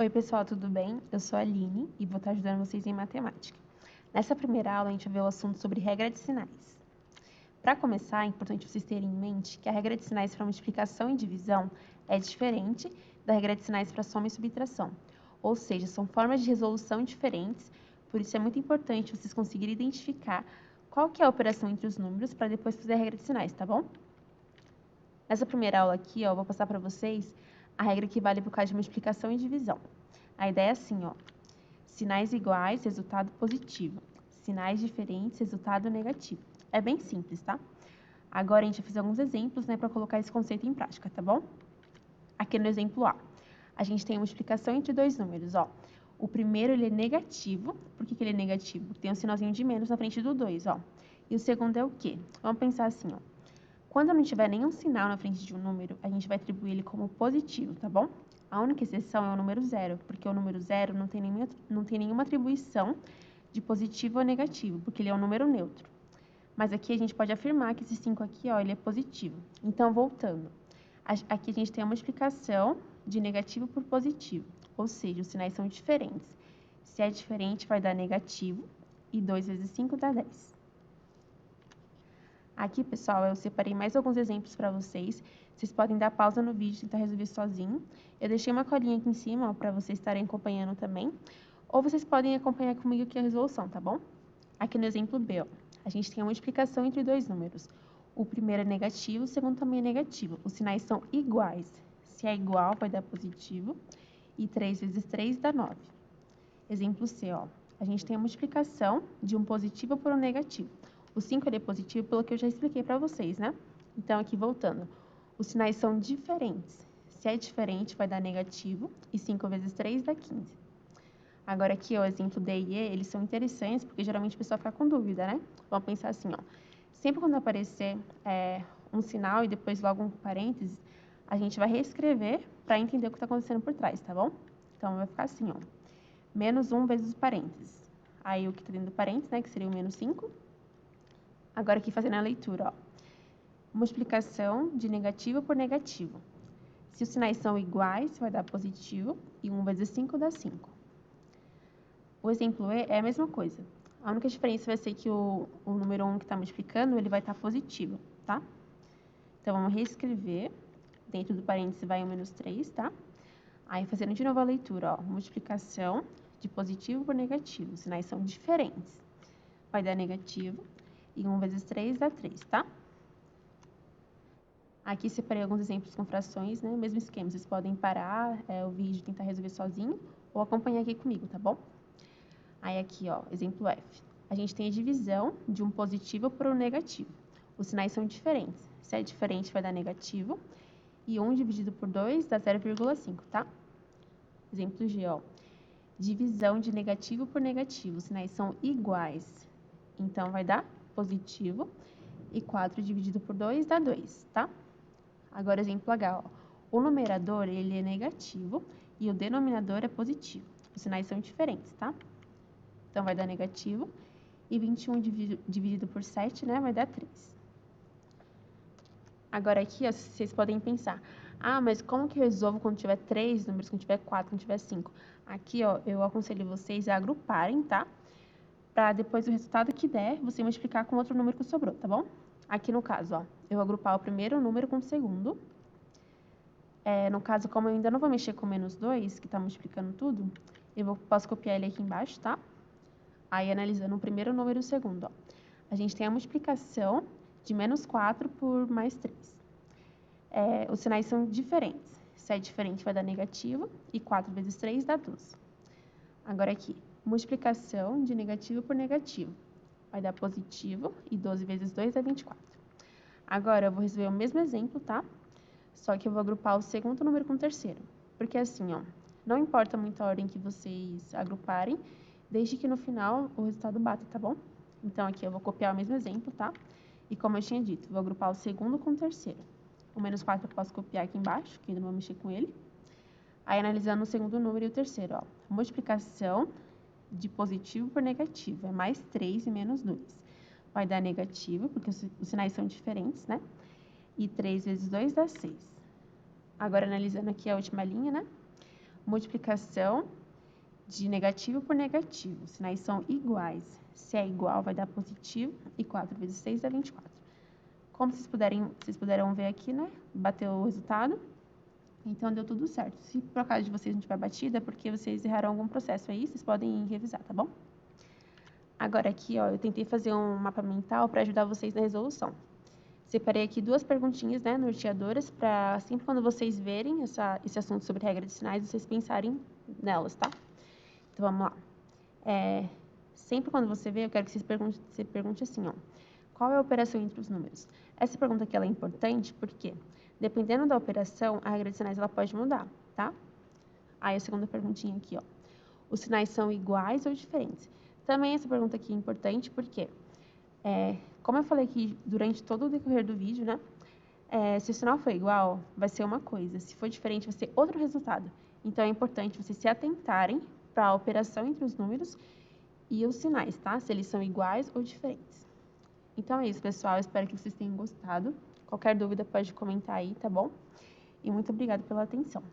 Oi, pessoal, tudo bem? Eu sou a Aline e vou estar ajudando vocês em matemática. Nessa primeira aula, a gente vai ver o assunto sobre regra de sinais. Para começar, é importante vocês terem em mente que a regra de sinais para multiplicação e divisão é diferente da regra de sinais para soma e subtração. Ou seja, são formas de resolução diferentes, por isso é muito importante vocês conseguirem identificar qual que é a operação entre os números para depois fazer a regra de sinais, tá bom? Nessa primeira aula aqui, eu vou passar para vocês a regra que vale para o caso de multiplicação e divisão. A ideia é assim, ó. Sinais iguais, resultado positivo. Sinais diferentes, resultado negativo. É bem simples, tá? Agora a gente vai fazer alguns exemplos, né, para colocar esse conceito em prática, tá bom? Aqui no exemplo A, a gente tem a multiplicação entre dois números, ó. O primeiro, ele é negativo. Por que ele é negativo? Tem um sinalzinho de menos na frente do 2, ó. E o segundo é o quê? Vamos pensar assim, ó. Quando não tiver nenhum sinal na frente de um número, a gente vai atribuir ele como positivo, tá bom? A única exceção é o número zero, porque o número zero não tem nenhuma atribuição de positivo ou negativo, porque ele é um número neutro. Mas aqui a gente pode afirmar que esse 5 aqui, ó, ele é positivo. Então, voltando. Aqui a gente tem uma multiplicação de negativo por positivo, ou seja, os sinais são diferentes. Se é diferente, vai dar negativo, e 2 vezes 5 dá 10. Aqui, pessoal, eu separei mais alguns exemplos para vocês. Vocês podem dar pausa no vídeo e tentar resolver sozinho. Eu deixei uma colinha aqui em cima para vocês estarem acompanhando também. Ou vocês podem acompanhar comigo aqui a resolução, tá bom? Aqui no exemplo B, ó, a gente tem uma multiplicação entre dois números. O primeiro é negativo, o segundo também é negativo. Os sinais são iguais. Se é igual, vai dar positivo. E 3 vezes 3 dá 9. Exemplo C, ó. A gente tem a multiplicação de um positivo por um negativo. O 5 ele é positivo pelo que eu já expliquei para vocês, né? Então, aqui voltando. Os sinais são diferentes. Se é diferente, vai dar negativo. E 5 vezes 3 dá 15. Agora aqui, ó, o exemplo D e E, eles são interessantes porque geralmente o pessoal fica com dúvida, né? Vamos pensar assim, ó. Sempre quando aparecer um sinal e depois logo um parênteses, a gente vai reescrever para entender o que está acontecendo por trás, tá bom? Então, vai ficar assim, ó. Menos 1 vezes o parênteses. Aí, o que está dentro do parênteses, né, que seria o menos 5. Agora, aqui fazendo a leitura, ó. Multiplicação de negativo por negativo. Se os sinais são iguais, vai dar positivo, e 1 vezes 5 dá 5. O exemplo E é a mesma coisa. A única diferença vai ser que o número 1 que está multiplicando, ele vai estar positivo, tá? Então, vamos reescrever. Dentro do parênteses vai o menos 3, tá? Aí, fazendo de novo a leitura, ó. Multiplicação de positivo por negativo. Os sinais são diferentes. Vai dar negativo. E 1 vezes 3 dá 3, tá? Aqui separei alguns exemplos com frações, né? Mesmo esquema, vocês podem parar o vídeo e tentar resolver sozinho ou acompanhar aqui comigo, tá bom? Aí aqui, ó, exemplo F. A gente tem a divisão de um positivo por um negativo. Os sinais são diferentes. Se é diferente, vai dar negativo. E 1 dividido por 2 dá 0,5, tá? Exemplo G, ó. Divisão de negativo por negativo. Os sinais são iguais. Então, vai dar positivo. E 4 dividido por 2 dá 2, tá? Agora, exemplo H, ó. O numerador, ele é negativo e o denominador é positivo. Os sinais são diferentes, tá? Então, vai dar negativo. E 21 dividido por 7, né, vai dar 3. Agora, aqui, ó, vocês podem pensar. Ah, mas como que eu resolvo quando tiver 3 números, quando tiver 4, quando tiver 5? Aqui, ó, eu aconselho vocês a agruparem, tá? Para depois o resultado que der, você multiplicar com outro número que sobrou, tá bom? Aqui no caso, ó, eu vou agrupar o primeiro número com o segundo. No caso, como eu ainda não vou mexer com menos 2, que está multiplicando tudo, posso copiar ele aqui embaixo, tá? Aí, analisando o primeiro número e o segundo, ó. A gente tem a multiplicação de menos 4 por mais 3. Os sinais são diferentes. Se é diferente, vai dar negativo, e 4 vezes 3 dá 12. Agora aqui, multiplicação de negativo por negativo. Vai dar positivo, e 12 vezes 2 dá 24. Agora, eu vou resolver o mesmo exemplo, tá? Só que eu vou agrupar o segundo número com o terceiro. Porque assim, ó, não importa muito a ordem que vocês agruparem, desde que no final o resultado bata, tá bom? Então, aqui eu vou copiar o mesmo exemplo, tá? E como eu tinha dito, vou agrupar o segundo com o terceiro. O menos 4 eu posso copiar aqui embaixo, que ainda não vou mexer com ele. Aí, analisando o segundo número e o terceiro, ó. Multiplicação de positivo por negativo. É mais 3 e menos 2. Vai dar negativo, porque os sinais são diferentes, né? E 3 vezes 2 dá 6. Agora, analisando aqui a última linha, né? Multiplicação de negativo por negativo. Os sinais são iguais. Se é igual, vai dar positivo. E 4 vezes 6 dá 24. Como vocês puderam ver aqui, né? Bateu o resultado. Então, deu tudo certo. Se por acaso de vocês não tiver batida, é porque vocês erraram algum processo aí. Vocês podem revisar, tá bom? Agora aqui, ó, eu tentei fazer um mapa mental para ajudar vocês na resolução. Separei aqui 2 perguntinhas, né, norteadoras, para sempre quando vocês verem esse assunto sobre regra de sinais, vocês pensarem nelas, tá? Então, vamos lá. Sempre quando você vê, eu quero que você pergunte assim, ó. Qual é a operação entre os números? Essa pergunta aqui ela é importante porque, dependendo da operação, a regra de sinais ela pode mudar, tá? Aí a segunda perguntinha aqui, ó. Os sinais são iguais ou diferentes? Também essa pergunta aqui é importante porque, como eu falei aqui durante todo o decorrer do vídeo, né? Se o sinal for igual, vai ser uma coisa. Se for diferente, vai ser outro resultado. Então, é importante vocês se atentarem para a operação entre os números e os sinais, tá? Se eles são iguais ou diferentes. Então, é isso, pessoal. Espero que vocês tenham gostado. Qualquer dúvida pode comentar aí, tá bom? E muito obrigada pela atenção.